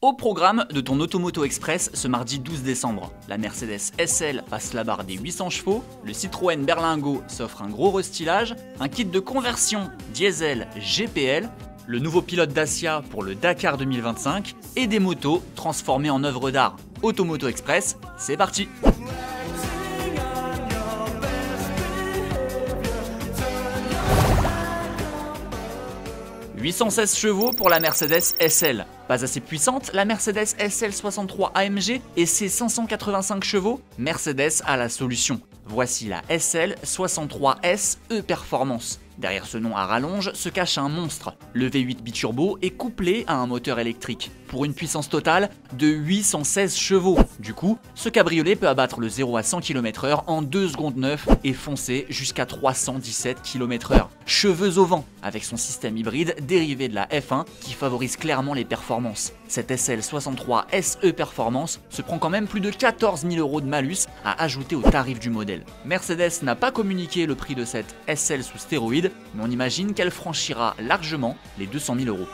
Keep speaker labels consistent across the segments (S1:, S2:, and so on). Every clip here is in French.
S1: Au programme de ton Automoto Express ce mardi 12 décembre, la Mercedes SL passe la barre des 800 chevaux, le Citroën Berlingo s'offre un gros restylage, un kit de conversion diesel GPL, le nouveau pilote Dacia pour le Dakar 2025 et des motos transformées en œuvres d'art. Automoto Express, c'est parti! 816 chevaux pour la Mercedes SL. Pas assez puissante, la Mercedes SL 63 AMG et ses 585 chevaux, Mercedes a la solution. Voici la SL 63S E-Performance. Derrière ce nom à rallonge se cache un monstre. Le V8 biturbo est couplé à un moteur électrique, pour une puissance totale de 816 chevaux. Du coup, ce cabriolet peut abattre le 0 à 100 km/h en 2 secondes 9 et foncer jusqu'à 317 km/h. Cheveux au vent, avec son système hybride dérivé de la F1 qui favorise clairement les performances. Cette SL 63 SE Performance se prend quand même plus de 14 000 € de malus à ajouter au tarif du modèle. Mercedes n'a pas communiqué le prix de cette SL sous stéroïdes, mais on imagine qu'elle franchira largement les 200 000 €.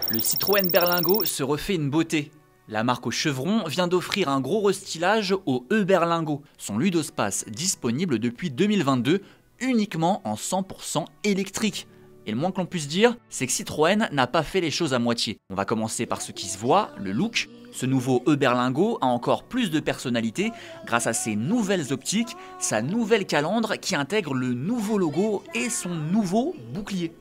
S1: Le Citroën Berlingo se refait une beauté. La marque au chevron vient d'offrir un gros restylage au E-Berlingo, son ludospace disponible depuis 2022 uniquement en 100% électrique. Et le moins que l'on puisse dire, c'est que Citroën n'a pas fait les choses à moitié. On va commencer par ce qui se voit, le look. Ce nouveau E-Berlingo a encore plus de personnalité grâce à ses nouvelles optiques, sa nouvelle calandre qui intègre le nouveau logo et son nouveau bouclier.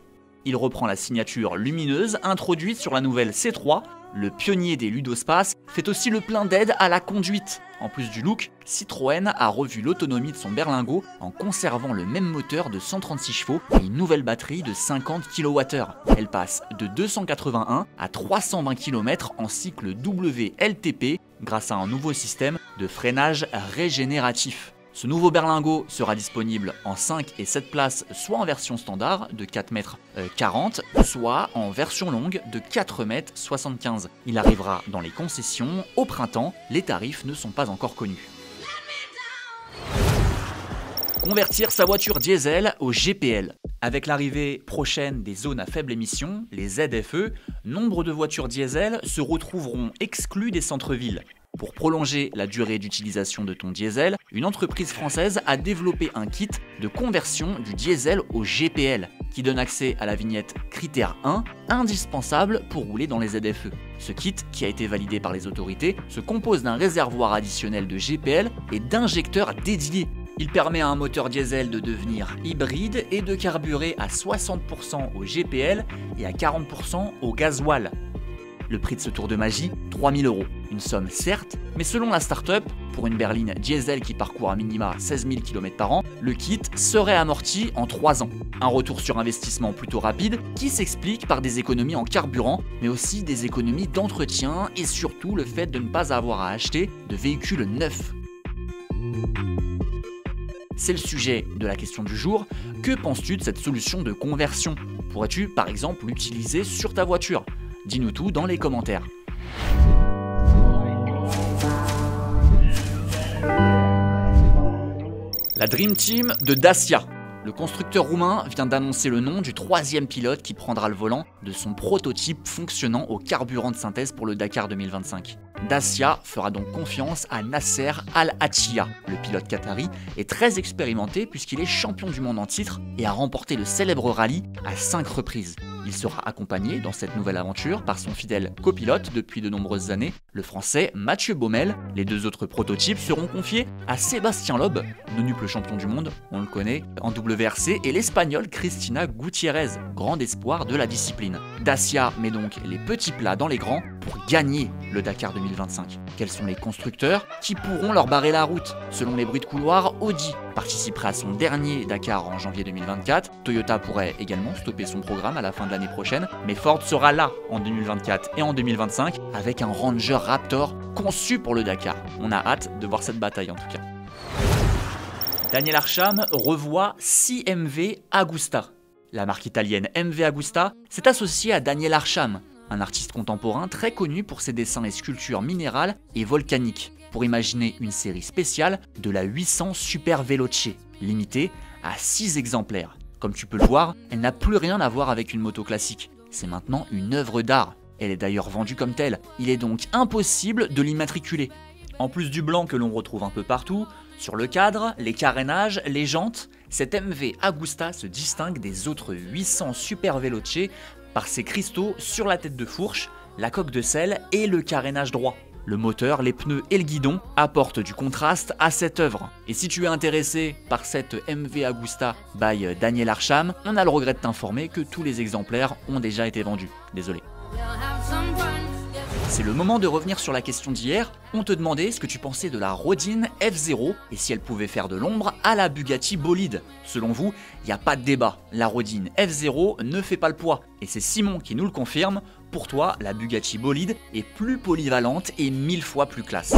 S1: Il reprend la signature lumineuse introduite sur la nouvelle C3. Le pionnier des ludospaces fait aussi le plein d'aide à la conduite. En plus du look, Citroën a revu l'autonomie de son Berlingo en conservant le même moteur de 136 chevaux et une nouvelle batterie de 50 kWh. Elle passe de 281 à 320 km en cycle WLTP grâce à un nouveau système de freinage régénératif. Ce nouveau Berlingo sera disponible en 5 et 7 places, soit en version standard de 4,40 m, soit en version longue de 4,75 m. Il arrivera dans les concessions au printemps, les tarifs ne sont pas encore connus. Convertir sa voiture diesel au GPL. Avec l'arrivée prochaine des zones à faible émission, les ZFE, nombre de voitures diesel se retrouveront exclues des centres-villes. Pour prolonger la durée d'utilisation de ton diesel, une entreprise française a développé un kit de conversion du diesel au GPL qui donne accès à la vignette Critère 1, indispensable pour rouler dans les ZFE. Ce kit, qui a été validé par les autorités, se compose d'un réservoir additionnel de GPL et d'injecteurs dédiés. Il permet à un moteur diesel de devenir hybride et de carburer à 60% au GPL et à 40% au gasoil. Le prix de ce tour de magie, 3 000 €. Une somme certes, mais selon la start-up, pour une berline diesel qui parcourt à minima 16 000 km par an, le kit serait amorti en 3 ans. Un retour sur investissement plutôt rapide qui s'explique par des économies en carburant, mais aussi des économies d'entretien et surtout le fait de ne pas avoir à acheter de véhicules neufs. C'est le sujet de la question du jour. Que penses-tu de cette solution de conversion? Pourrais-tu par exemple l'utiliser sur ta voiture? Dis-nous tout dans les commentaires. La Dream Team de Dacia. Le constructeur roumain vient d'annoncer le nom du 3e pilote qui prendra le volant de son prototype fonctionnant au carburant de synthèse pour le Dakar 2025. Dacia fera donc confiance à Nasser Al-Attiyah. Le pilote qatari est très expérimenté puisqu'il est champion du monde en titre et a remporté le célèbre rallye à 5 reprises. Il sera accompagné dans cette nouvelle aventure par son fidèle copilote depuis de nombreuses années, le français Mathieu Baumel. Les 2 autres prototypes seront confiés à Sébastien Loeb, nonuple champion du monde, on le connaît, en WRC, et l'espagnol Cristina Gutiérrez, grand espoir de la discipline. Dacia met donc les petits plats dans les grands pour gagner le Dakar 2025. Quels sont les constructeurs qui pourront leur barrer la route? Selon les bruits de couloir, Audi participerait à son dernier Dakar en janvier 2024. Toyota pourrait également stopper son programme à la fin de l'année prochaine, mais Ford sera là en 2024 et en 2025 avec un Ranger Raptor conçu pour le Dakar. On a hâte de voir cette bataille en tout cas. Daniel Arsham revoit 6 MV Agusta. La marque italienne MV Agusta s'est associée à Daniel Arsham, un artiste contemporain très connu pour ses dessins et sculptures minérales et volcaniques, pour imaginer une série spéciale de la 800 Super Veloce, limitée à 6 exemplaires. Comme tu peux le voir, elle n'a plus rien à voir avec une moto classique. C'est maintenant une œuvre d'art. Elle est d'ailleurs vendue comme telle. Il est donc impossible de l'immatriculer. En plus du blanc que l'on retrouve un peu partout, sur le cadre, les carénages, les jantes, cette MV Agusta se distingue des autres 800 Super Veloce par ses cristaux sur la tête de fourche, la coque de selle et le carénage droit. Le moteur, les pneus et le guidon apportent du contraste à cette œuvre. Et si tu es intéressé par cette MV Agusta by Daniel Arsham, on a le regret de t'informer que tous les exemplaires ont déjà été vendus. Désolé. C'est le moment de revenir sur la question d'hier. On te demandait ce que tu pensais de la Rodin F0 et si elle pouvait faire de l'ombre à la Bugatti Bolide. Selon vous, il n'y a pas de débat. La Rodin F0 ne fait pas le poids. Et c'est Simon qui nous le confirme. Pour toi, la Bugatti Bolide est plus polyvalente et 1000 fois plus classe.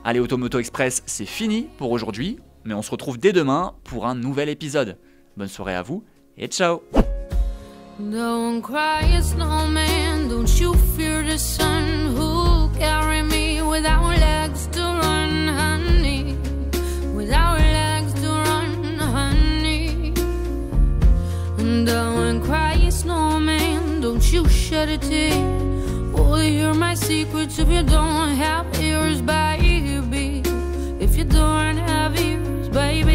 S1: Allez, Automoto Express, c'est fini pour aujourd'hui. Mais on se retrouve dès demain pour un nouvel épisode. Bonne soirée à vous et ciao!
S2: Don't cry, snowman, don't you fear the sun who'll carry me without legs to run, honey, without legs to run, honey. Don't cry, snowman, don't you shed a tear. Oh, hear my secrets if you don't have ears, baby. If you don't have ears, baby.